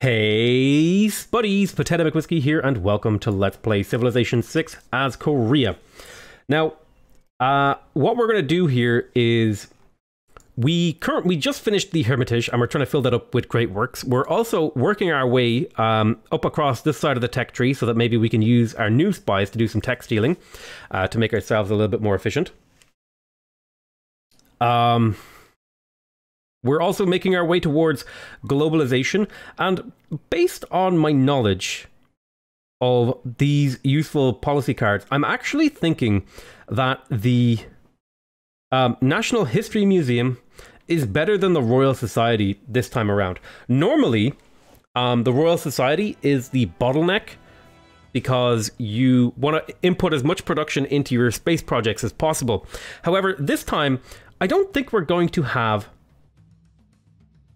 Hey, buddies, Potato McWhiskey here, and welcome to Let's Play Civilization 6 as Korea. Now, what we're going to do here is we just finished the Hermitage, and we're trying to fill that up with great works. We're also working our way up across this side of the tech tree so that maybe we can use our new spies to do some tech stealing to make ourselves a little bit more efficient. We're also making our way towards globalization, and based on my knowledge of these useful policy cards, I'm actually thinking that the National History Museum is better than the Royal Society this time around. Normally, the Royal Society is the bottleneck because you want to input as much production into your space projects as possible. However, this time, I don't think we're going to have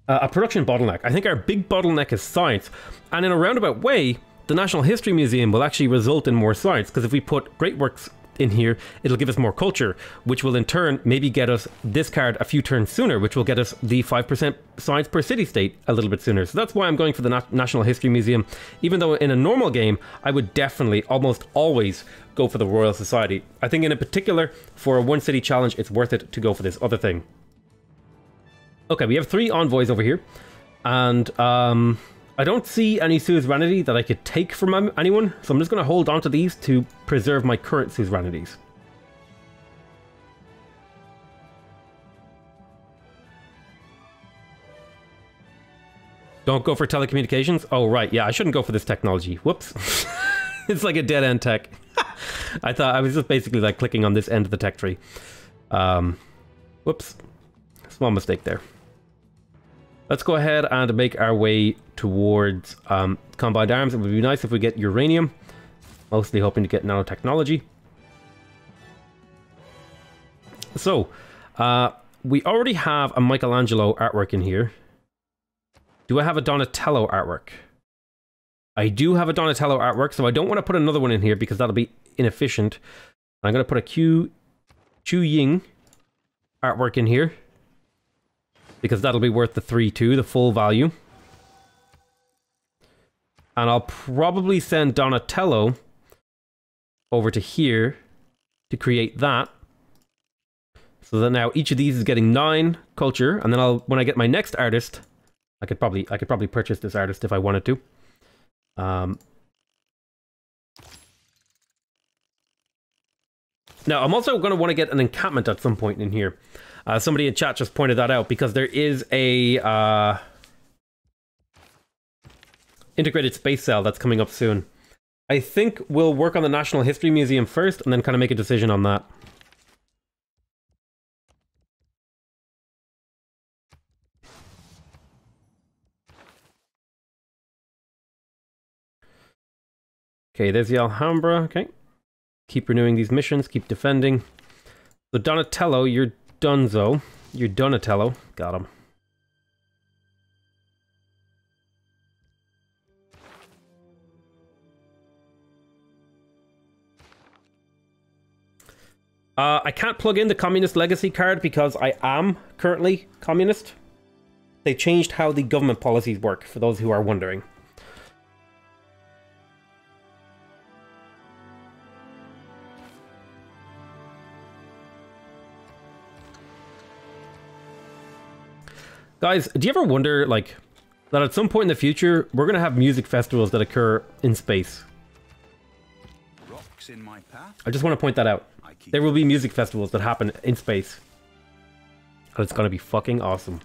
a production bottleneck. I think our big bottleneck is science, and in a roundabout way, the National History Museum will actually result in more science, because if we put great works in here, it'll give us more culture, which will in turn maybe get us this card a few turns sooner, which will get us the 5% science per city-state a little bit sooner. So that's why I'm going for the National History Museum, even though in a normal game, I would definitely, almost always, go for the Royal Society. I think in a particular, for a one-city challenge, it's worth it to go for this other thing. Okay, we have 3 envoys over here, and I don't see any suzerainty that I could take from anyone, so I'm just going to hold on to these to preserve my current suzerainities. Don't go for telecommunications? Oh, right, yeah, I shouldn't go for this technology. Whoops. It's like a dead-end tech. I thought I was just basically like clicking on this end of the tech tree. Whoops. Small mistake there. Let's go ahead and make our way towards combined arms. It would be nice if we get uranium. Mostly hoping to get nanotechnology. So, we already have a Michelangelo artwork in here. Do I have a Donatello artwork? I do have a Donatello artwork, so I don't want to put another one in here because that'll be inefficient. I'm going to put a Chu Ying artwork in here, because that'll be worth the 3-2, the full value. And I'll probably send Donatello over to here to create that. So that now each of these is getting 9 culture, and then when I get my next artist, I could probably purchase this artist if I wanted to. Now I'm also going to want to get an encampment at some point in here. Somebody in chat just pointed that out, because there is a integrated space cell that's coming up soon. I think we'll work on the National History Museum first, and then kind of make a decision on that. Okay, there's the Alhambra. Okay. Keep renewing these missions, keep defending. So Donatello, you're Dunzo. You're Donatello. Got him. I can't plug in the Communist Legacy card because I am currently communist. They changed how the government policies work, for those who are wondering. Guys, do you ever wonder, like, that at some point in the future, we're going to have music festivals that occur in space? Rocks in my path. I just want to point that out. There will be music festivals that happen in space. And it's going to be fucking awesome.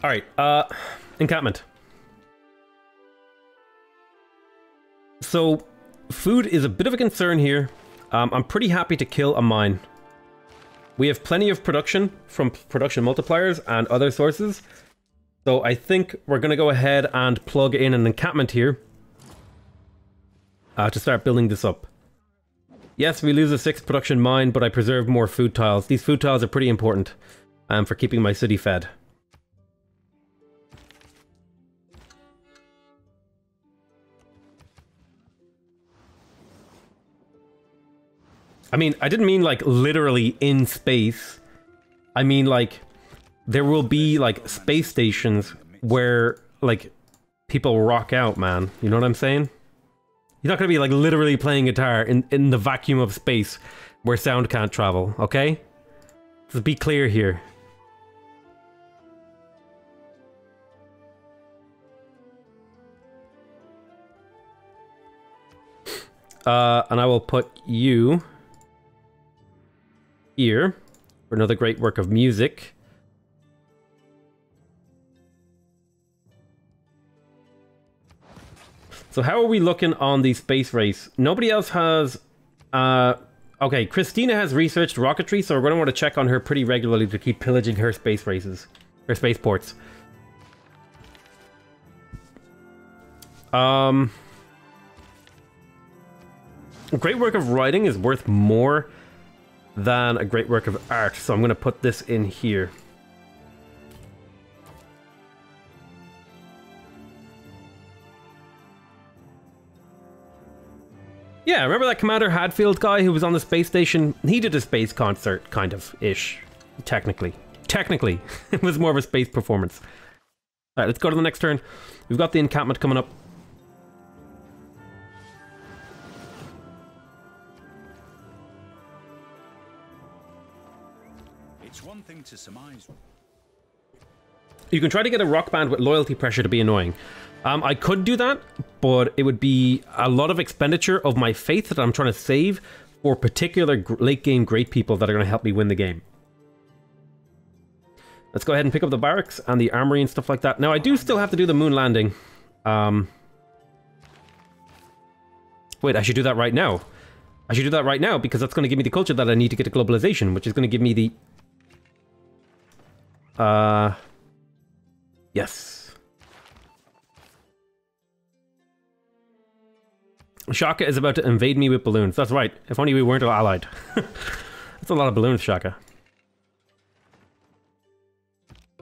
Alright, encampment. So, food is a bit of a concern here. I'm pretty happy to kill a mine. We have plenty of production from production multipliers and other sources. So I think we're going to go ahead and plug in an encampment here to start building this up. Yes, we lose a 6th production mine, but I preserve more food tiles. These food tiles are pretty important for keeping my city fed. I mean, I didn't mean like literally in space. I mean like there will be like space stations where like people rock out, man. You know what I'm saying? You're not gonna be like literally playing guitar in the vacuum of space where sound can't travel, okay? Let's be clear here. And I will put you here for another great work of music. So how are we looking on the space race? Nobody else has... okay, Christina has researched rocketry, so we're going to want to check on her pretty regularly to keep pillaging her space races. Her spaceports. A great work of writing is worth more than a great work of art, so I'm going to put this in here. Yeah, remember that Commander Hadfield guy who was on the space station? He did a space concert, kind of-ish. Technically. Technically. It was more of a space performance. Alright, let's go to the next turn. We've got the encampment coming up. It's one thing to surmise. You can try to get a rock band with loyalty pressure to be annoying. I could do that, but it would be a lot of expenditure of my faith that I'm trying to save for particular late game great people that are going to help me win the game. Let's go ahead and pick up the barracks and the armory and stuff like that. Now, I do still have to do the moon landing. Wait, I should do that right now. I should do that right now because that's going to give me the culture that I need to get to globalization, which is going to give me the... Yes. Shaka is about to invade me with balloons. That's right. If only we weren't allied. That's a lot of balloons, Shaka.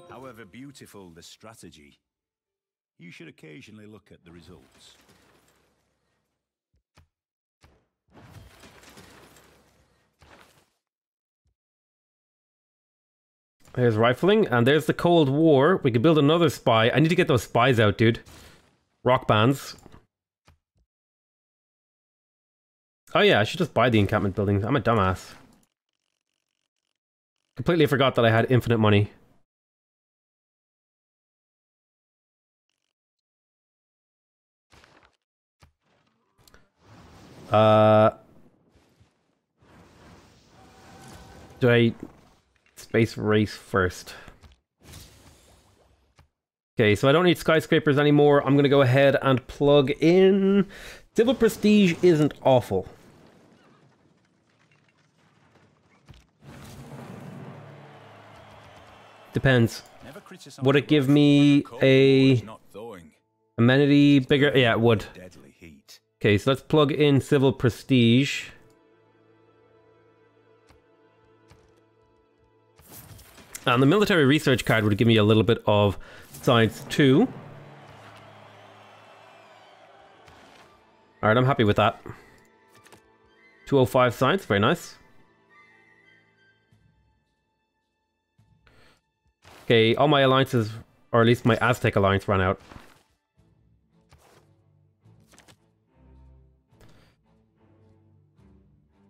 However beautiful the strategy, you should occasionally look at the results. There's rifling, and there's the Cold War. We could build another spy. I need to get those spies out, dude. Rock bands. Oh yeah, I should just buy the encampment buildings. I'm a dumbass. Completely forgot that I had infinite money. Do I space race first? Okay, so I don't need skyscrapers anymore. I'm gonna go ahead and plug in... Civil prestige isn't awful. Depends. Would it give me a amenity bigger? Yeah, it would. Okay, so let's plug in civil prestige. And the military research card would give me a little bit of science too. Alright, I'm happy with that. 205 science, very nice. Okay, all my alliances, or at least my Aztec alliance, ran out.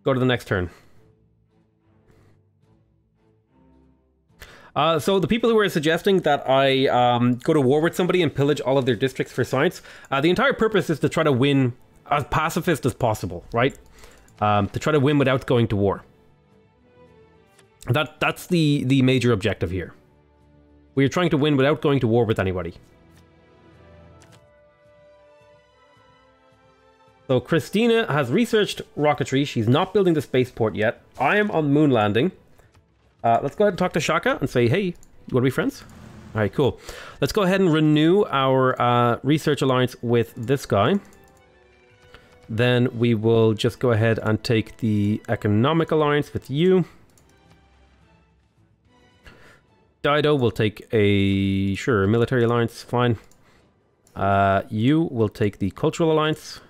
Go to the next turn. So the people who are suggesting that I go to war with somebody and pillage all of their districts for science, the entire purpose is to try to win as pacifist as possible, right? To try to win without going to war. That's the major objective here. We're trying to win without going to war with anybody. So Christina has researched rocketry. She's not building the spaceport yet. I am on moon landing. Let's go ahead and talk to Shaka and say, hey, you want to be friends? All right, cool. Let's go ahead and renew our research alliance with this guy. Then we will just go ahead and take the economic alliance with you. Dido will take a, sure, military alliance, fine. You will take the cultural alliance.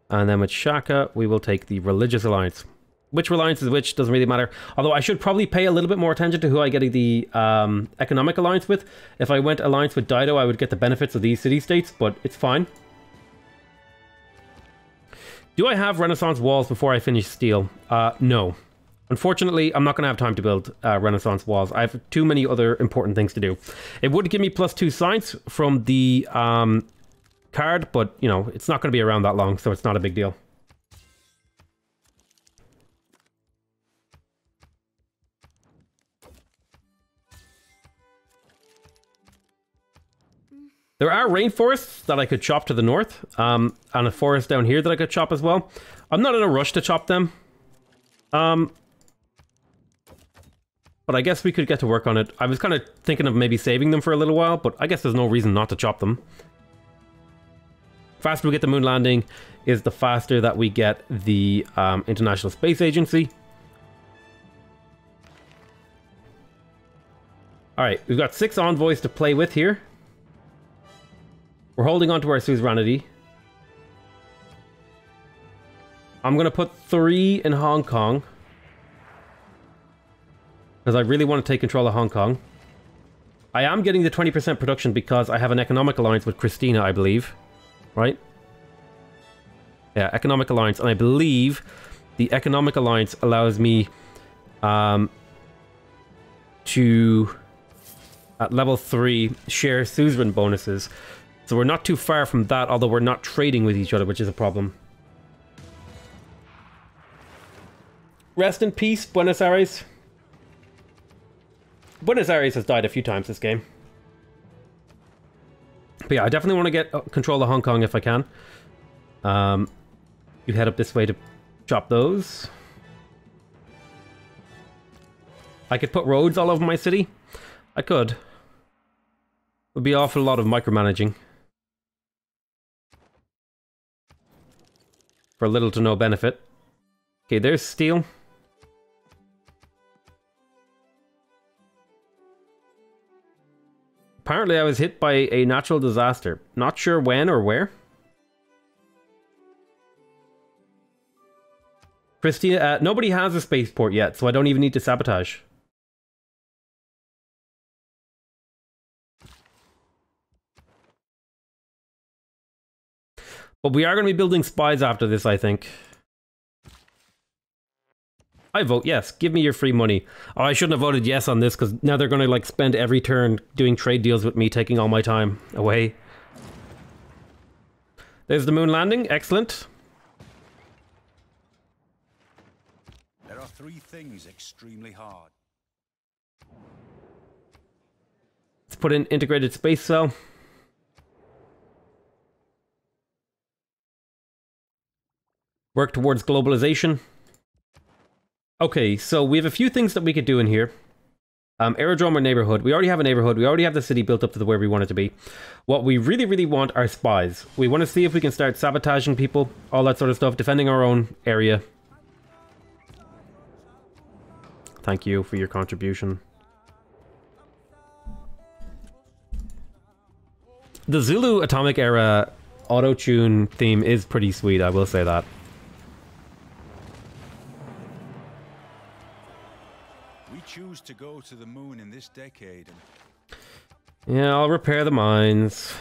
And then with Shaka, we will take the religious alliance. which alliance is which doesn't really matter. Although I should probably pay a little bit more attention to who I get the economic alliance with. If I went alliance with Dido, I would get the benefits of these city-states, but it's fine. Do I have Renaissance walls before I finish steel? No. Unfortunately, I'm not going to have time to build Renaissance walls. I have too many other important things to do. It would give me +2 science from the card, but, you know, it's not going to be around that long, so it's not a big deal. There are rainforests that I could chop to the north, and a forest down here that I could chop as well. I'm not in a rush to chop them. But I guess we could get to work on it. I was kind of thinking of maybe saving them for a little while, but I guess there's no reason not to chop them. Faster we get the moon landing is the faster that we get the International Space Agency. Alright, we've got 6 envoys to play with here. We're holding on to our suzerainty. I'm going to put 3 in Hong Kong. Because I really want to take control of Hong Kong. I am getting the 20% production because I have an economic alliance with Christina, I believe. Right? Yeah, economic alliance. And I believe the economic alliance allows me to, at level 3, share suzerain bonuses. So we're not too far from that, although we're not trading with each other, which is a problem. Rest in peace, Buenos Aires. Buenos Aires has died a few times this game. But yeah, I definitely want to get control of Hong Kong if I can. You head up this way to chop those. I could put roads all over my city. I could. It would be an awful lot of micromanaging. For little to no benefit. Okay, there's steel. Apparently I was hit by a natural disaster. Not sure when or where. Christina, nobody has a spaceport yet, so I don't even need to sabotage. But we are going to be building spies after this, I think. I vote yes. Give me your free money. Oh, I shouldn't have voted yes on this, because now they're going to like spend every turn doing trade deals with me, taking all my time away. There's the moon landing. Excellent. There are 3 things extremely hard. Let's put in integrated space cell. Work towards globalization. Okay, so we have a few things that we could do in here. Aerodrome or neighborhood. We already have a neighborhood. We already have the city built up to where we want it to be. What we really, really want are spies. We want to see if we can start sabotaging people, all that sort of stuff, defending our own area. Thank you for your contribution. The Zulu Atomic Era auto-tune theme is pretty sweet, I will say that. Choose to go to the moon in this decade. Yeah, I'll repair the mines.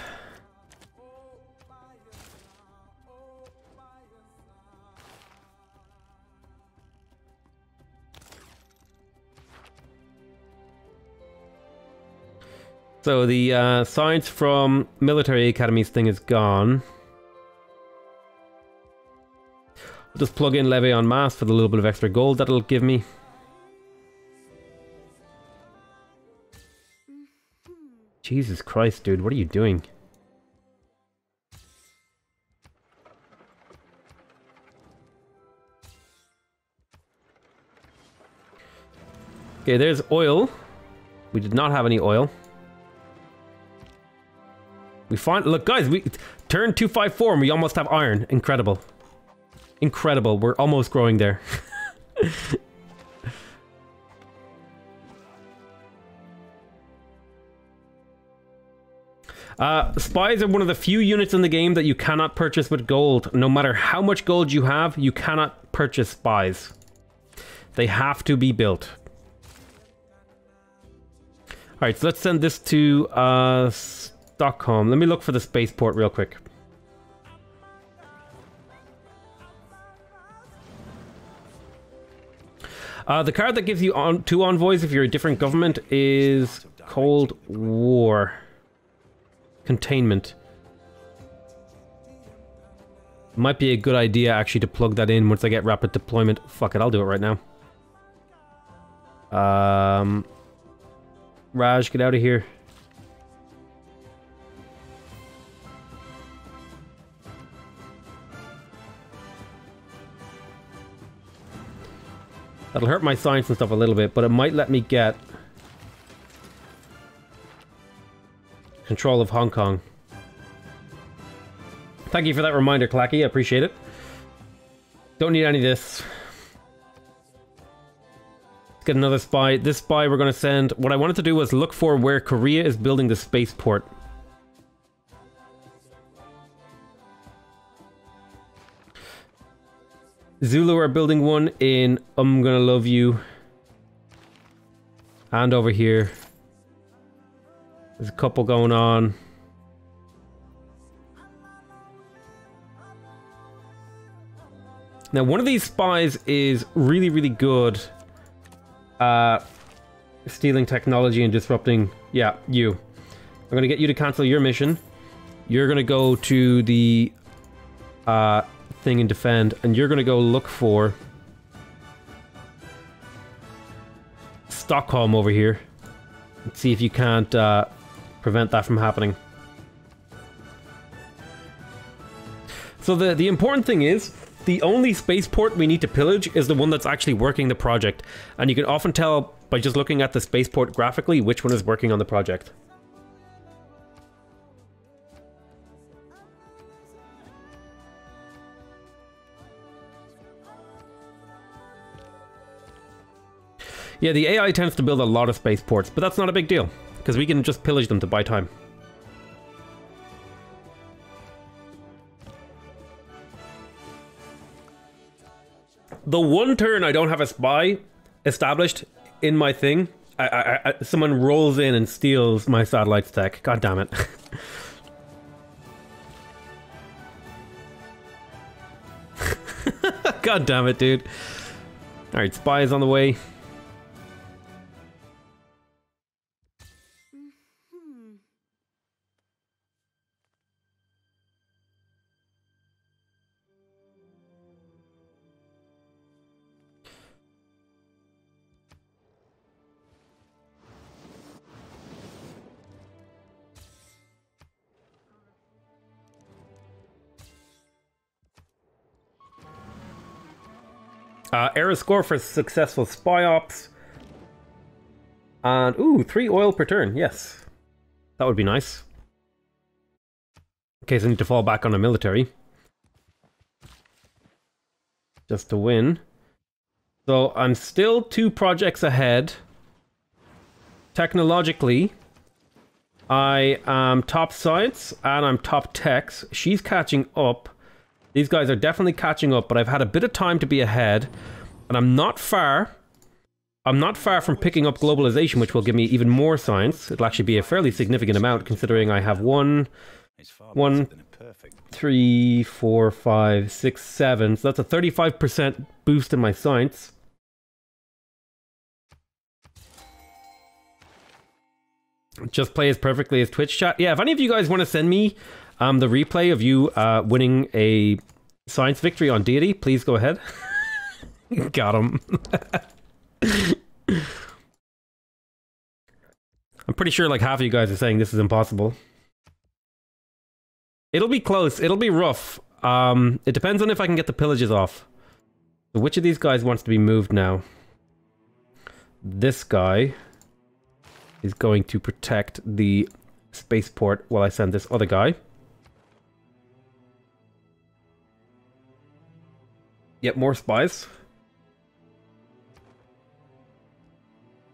So the science from military academies thing is gone. I'll just plug in levy en masse for the little bit of extra gold that'll give me. Jesus Christ, dude, what are you doing? Okay, there's oil. We did not have any oil. We find... Look, guys, we... Turn 254 and we almost have iron. Incredible. Incredible. We're almost growing there. Spies are one of the few units in the game that you cannot purchase with gold. No matter how much gold you have, you cannot purchase spies. They have to be built. Alright, so let's send this to Stockholm. Let me look for the spaceport real quick. The card that gives you two envoys if you're a different government is Cold War. Containment. Might be a good idea actually to plug that in once I get rapid deployment. Fuck it, I'll do it right now. Raj, get out of here. That'll hurt my science and stuff a little bit, but it might let me get control of Hong Kong. Thank you for that reminder, Clacky. I appreciate it. Don't need any of this. Let's get another spy. This spy we're going to send... What I wanted to do was look for where Korea is building the spaceport. Zulu are building one in I'm Gonna Love You. And over here. There's a couple going on. Now, one of these spies is really, really good at stealing technology and disrupting... Yeah, you. I'm going to get you to cancel your mission. You're going to go to the thing and defend, and you're going to go look for Stockholm over here. Let's see if you can't prevent that from happening. So the important thing is, the only spaceport we need to pillage is the one that's actually working the project. And you can often tell by just looking at the spaceport graphically which one is working on the project. Yeah, the AI tends to build a lot of spaceports, but that's not a big deal, because we can just pillage them to buy time. The one turn I don't have a spy established in my thing, someone rolls in and steals my satellite stack. God damn it. God damn it, dude. Alright, spy is on the way. Error score for successful spy ops. And, ooh, 3 oil per turn, yes. That would be nice. In case I need to fall back on a military. Just to win. So, I'm still 2 projects ahead. Technologically, I am top science and I'm top techs. She's catching up. These guys are definitely catching up, but I've had a bit of time to be ahead. And I'm not far from picking up globalization, which will give me even more science. It'll actually be a fairly significant amount, considering I have 1, 3, 4, 5, 6, 7. So that's a 35% boost in my science. Just play as perfectly as Twitch chat. Yeah, if any of you guys want to send me the replay of you winning a science victory on Deity, please go ahead. Got him. I'm pretty sure like half of you guys are saying this is impossible. It'll be close. It'll be rough. It depends on if I can get the pillages off. So which of these guys wants to be moved now? This guy is going to protect the spaceport while I send this other guy. Yep, more spies.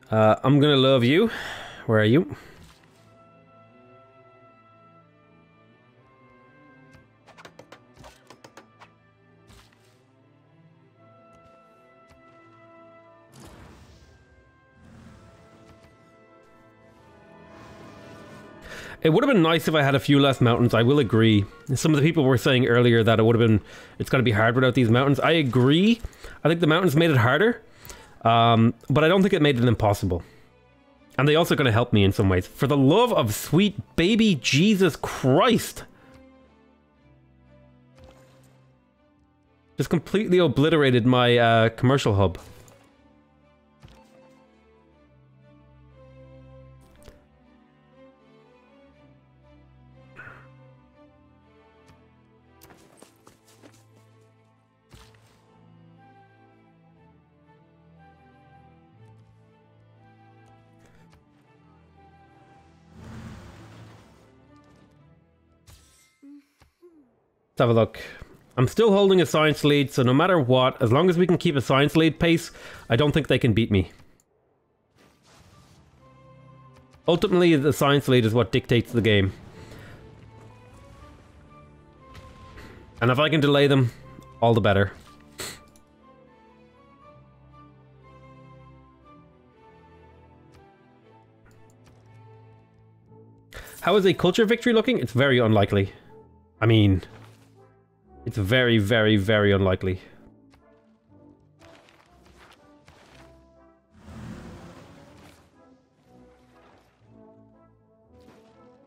I'm gonna love you. Where are you? It would have been nice if I had a few less mountains, I will agree. Some of the people were saying earlier that it would have been, it's going to be hard without these mountains. I agree. I think the mountains made it harder, but I don't think it made it impossible. And they also going to help me in some ways. For the love of sweet baby Jesus Christ! Just completely obliterated my commercial hub. Let's have a look. I'm still holding a science lead, so no matter what, as long as we can keep a science lead pace, I don't think they can beat me. Ultimately, the science lead is what dictates the game. And if I can delay them, all the better. How is a culture victory looking? It's very unlikely. I mean, it's very, very, very unlikely.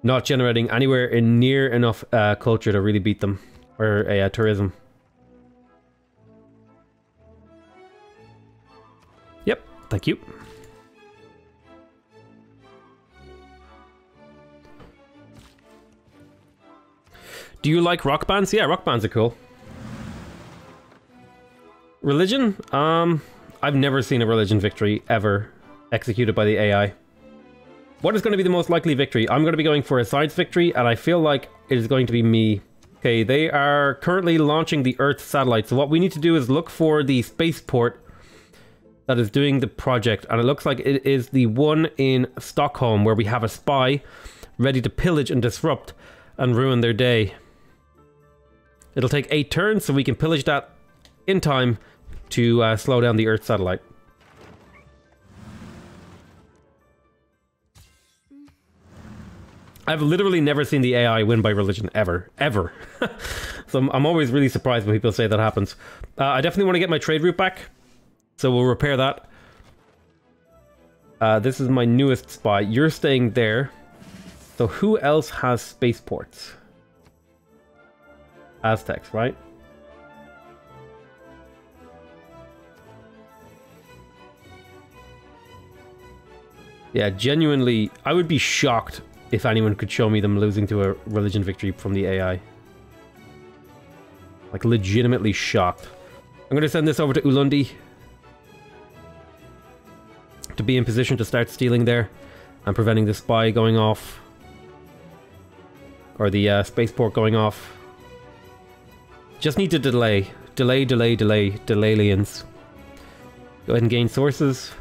Not generating anywhere near enough culture to really beat them. Or tourism. Yep, thank you. Do you like rock bands? Yeah, rock bands are cool. Religion? I've never seen a religion victory ever executed by the AI. What is going to be the most likely victory? I'm going to be going for a science victory, and I feel like it is going to be me. Okay, they are currently launching the Earth satellite, so what we need to do is look for the spaceport that is doing the project, and it looks like it is the one in Stockholm, where we have a spy ready to pillage and disrupt and ruin their day. It'll take 8 turns, so we can pillage that in time to slow down the Earth satellite. I've literally never seen the AI win by religion, ever. Ever. So I'm always really surprised when people say that happens. I definitely want to get my trade route back, so we'll repair that. This is my newest spy. You're staying there. So who else has spaceports? Aztecs, right? Yeah, genuinely, I would be shocked if anyone could show me them losing to a religion victory from the AI. Like, legitimately shocked. I'm going to send this over to Ulundi to be in position to start stealing there and preventing the spy going off. Or the spaceport going off. Just need to delay. Delay, aliens. Go ahead and gain sources.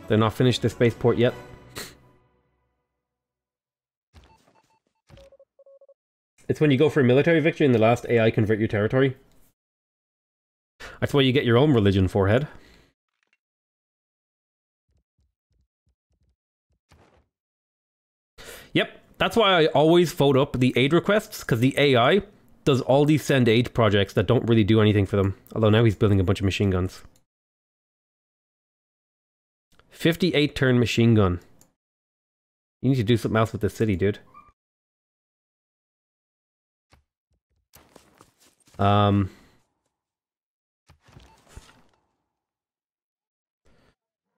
They're not finished the spaceport yet. It's when you go for a military victory in the last AI convert your territory. That's why you get your own religion, forehead. Yep, that's why I always vote up the aid requests, because the AI does all these send aid projects that don't really do anything for them. Although now he's building a bunch of machine guns. 58 turn machine gun. You need to do something else with this city, dude.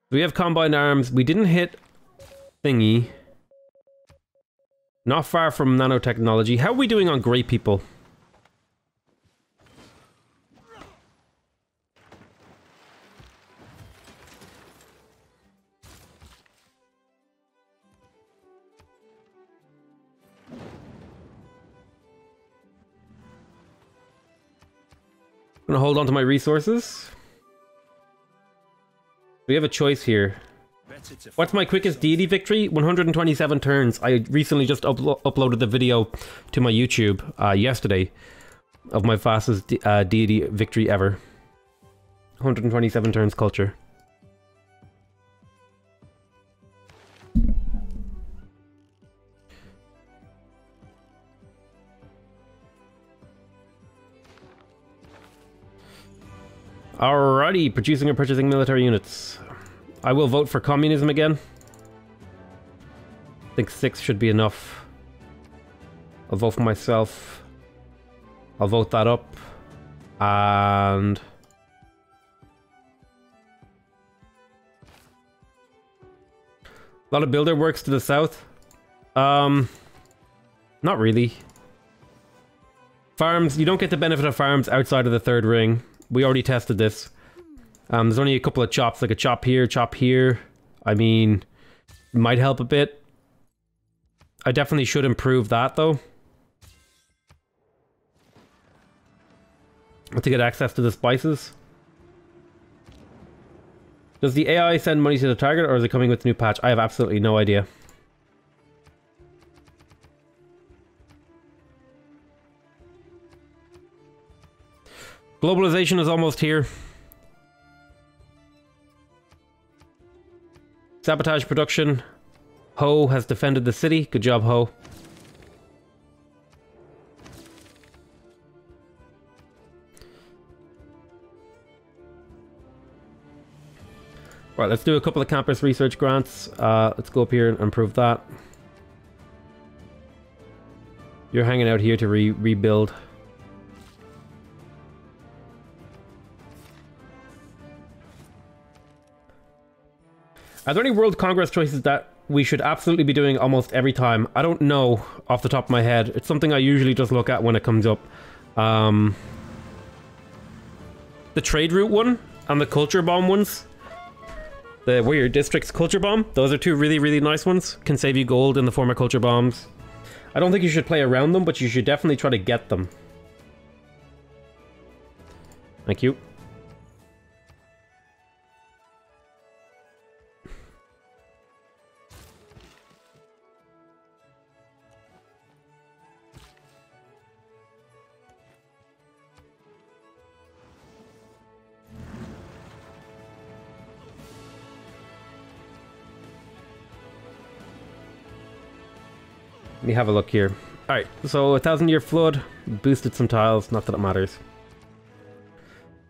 We have combined arms. We didn't hit thingy. Not far from nanotechnology. How are we doing on grey people? I'm gonna hold on to my resources. We have a choice here. What's my quickest deity victory? 127 turns. I recently just uploaded the video to my YouTube yesterday of my fastest deity victory ever. 127 turns culture. Alrighty, producing and purchasing military units. I will vote for communism again. I think 6 should be enough. I'll vote for myself. I'll vote that up. And... a lot of builder works to the south. Not really. Farms, you don't get the benefit of farms outside of the third ring. We already tested this. There's only a couple of chops, like a chop here, chop here. I mean, might help a bit. I definitely should improve that, though. To get access to the spices. Does the AI send money to the target, or is it coming with the new patch? I have absolutely no idea. Globalization is almost here. Sabotage production. Ho has defended the city. Good job, Ho. Right, let's do a couple of campus research grants. Let's go up here and improve that. You're hanging out here to rebuild. Are there any World Congress choices that we should absolutely be doing almost every time? I don't know off the top of my head. It's something I usually just look at when it comes up. The trade route one and the culture bomb ones. The Warrior District's culture bomb. Those are two really, really nice ones. Can save you gold in the form of culture bombs. I don't think you should play around them, but you should definitely try to get them. Thank you. Let me have a look here. Alright, so 1,000-year flood. Boosted some tiles, not that it matters.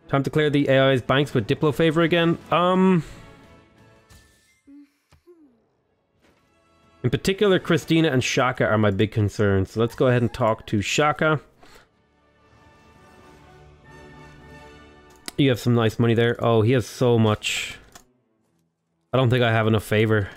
Time to clear the AI's banks with Diplo favor again. In particular, Christina and Shaka are my big concerns. So let's go ahead and talk to Shaka. You have some nice money there. Oh, he has so much. I don't think I have enough favor.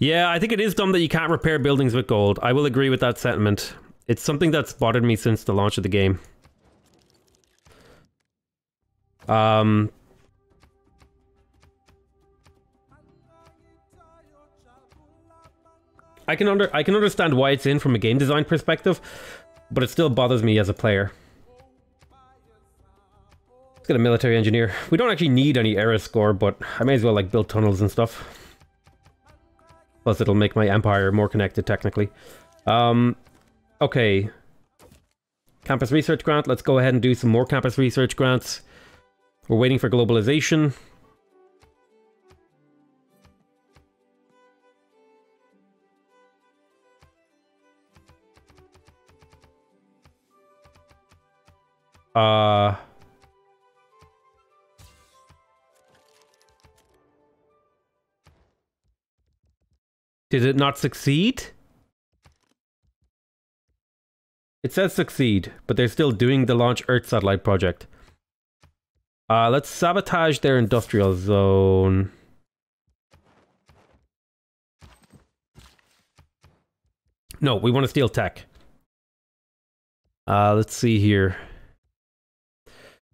Yeah, I think it is dumb that you can't repair buildings with gold. I will agree with that sentiment. It's something that's bothered me since the launch of the game. I can understand why it's in from a game design perspective, but it still bothers me as a player. Let's get a military engineer. We don't actually need any era score, but I may as well like build tunnels and stuff. Plus, it'll make my empire more connected, technically. Okay. Campus research grant. Let's go ahead and do some more campus research grants. We're waiting for globalization. Did it not succeed? It says succeed, but they're still doing the Launch Earth satellite project. Let's sabotage their industrial zone. No, we want to steal tech. Let's see here.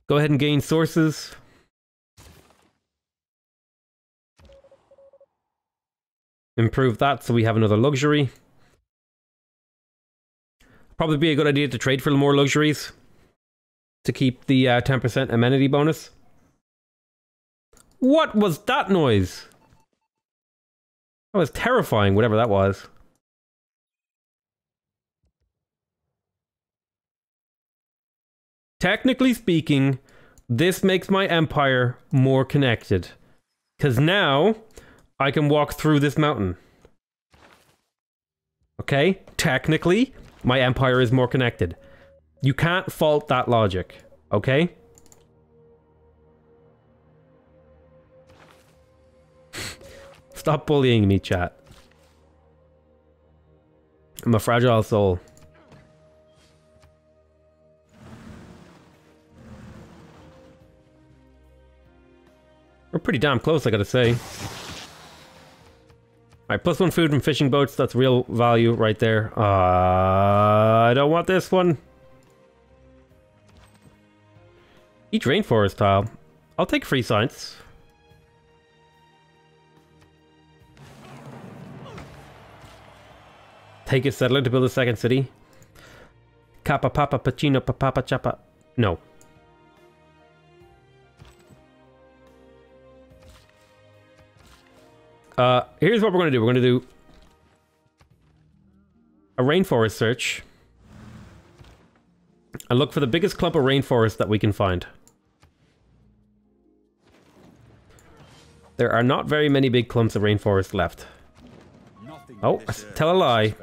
Go ahead and gain sources. Improve that so we have another luxury. Probably be a good idea to trade for more luxuries. to keep the 10% amenity bonus. What was that noise? That was terrifying, whatever that was. Technically speaking, this makes my empire more connected. Because now, I can walk through this mountain. Okay? Technically, my empire is more connected. You can't fault that logic. Okay? Stop bullying me, chat. I'm a fragile soul. We're pretty damn close, I gotta say. Alright, +1 food from fishing boats. That's real value right there. I don't want this one. Each rainforest tile. I'll take free science. Take a settler to build a second city. Kappa papa pacino papa chapa. No. Here's what we're gonna do. We're gonna do a rainforest search and look for the biggest clump of rainforest that we can find. There are not very many big clumps of rainforest left. Oh, tell a lie.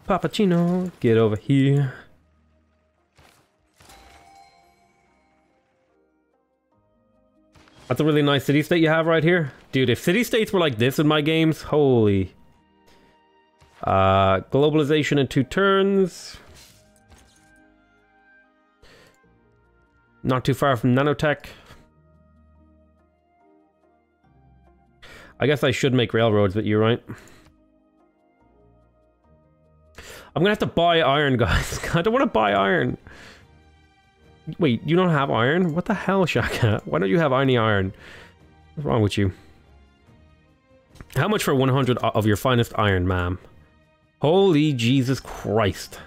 Papacino, get over here. That's a really nice city-state you have right here. Dude, if city-states were like this in my games, holy. Globalization in 2 turns. Not too far from nanotech. I guess I should make railroads, but you're right. I'm gonna have to buy iron, guys. I don't want to buy iron. Wait, you don't have iron? What the hell, Shaka? Why don't you have any iron? What's wrong with you? How much for 100 of your finest iron, ma'am? Holy Jesus Christ.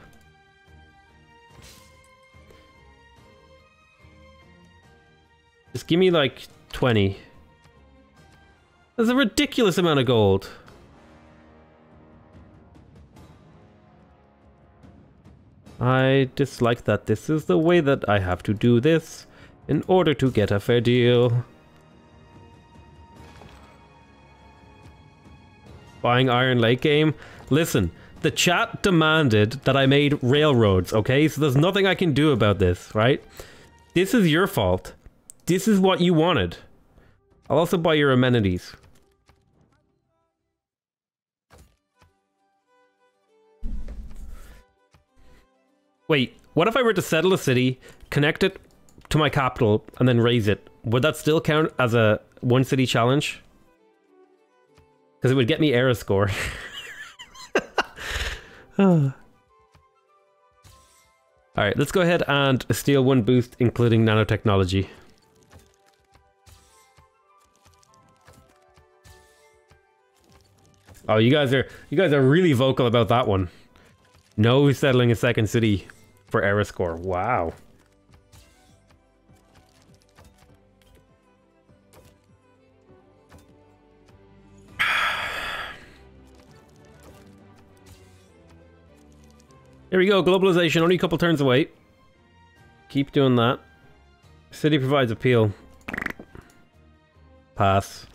Just give me like 20. That's a ridiculous amount of gold. I dislike that this is the way that I have to do this in order to get a fair deal. Buying iron late game? Listen, the chat demanded that I made railroads, okay? So there's nothing I can do about this, right? This is your fault. This is what you wanted. I'll also buy your amenities. Wait, what if I were to settle a city, connect it to my capital, and then raise it? Would that still count as a one city challenge? Because it would get me era score. Alright, let's go ahead and steal 1 boost, including nanotechnology. Oh, you guys are really vocal about that one. No settling a second city for era score. Wow. Here we go, globalization, only a couple turns away. Keep doing that. City provides appeal. Pass.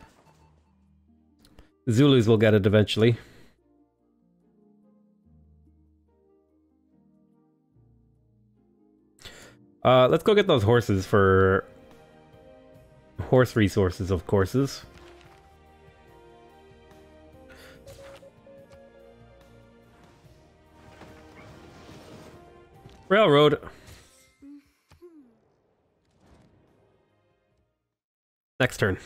Zulus will get it eventually. Let's go get those horses for horse resources, of courses. Railroad. Next turn.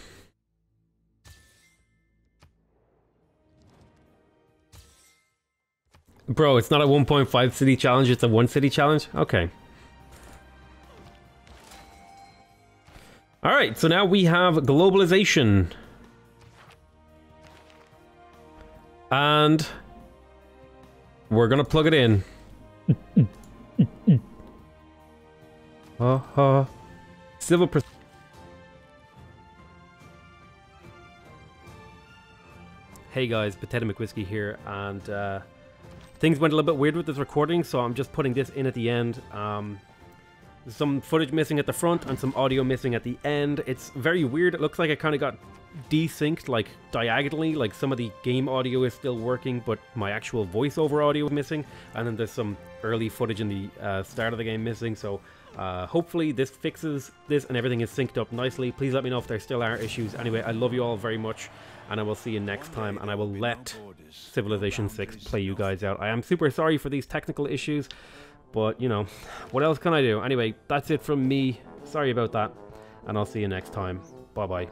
Bro, it's not a 1.5 city challenge, it's a 1 city challenge? Okay. Alright, so now we have globalization. And we're gonna plug it in. Civil. Hey guys, Potato McWhiskey here, and things went a little bit weird with this recording, so I'm just putting this in at the end. There's some footage missing at the front and some audio missing at the end. It's very weird. It looks like I kind of got desynced, like diagonally, like some of the game audio is still working, but my actual voiceover audio is missing, and then there's some early footage in the start of the game missing, so hopefully this fixes this and everything is synced up nicely. Please let me know if there still are issues. Anyway, I love you all very much, and I will see you next time, and I will let Civilization 6 play you guys out. I am super sorry for these technical issues, but, you know, what else can I do? Anyway, that's it from me. Sorry about that, and I'll see you next time. Bye-bye.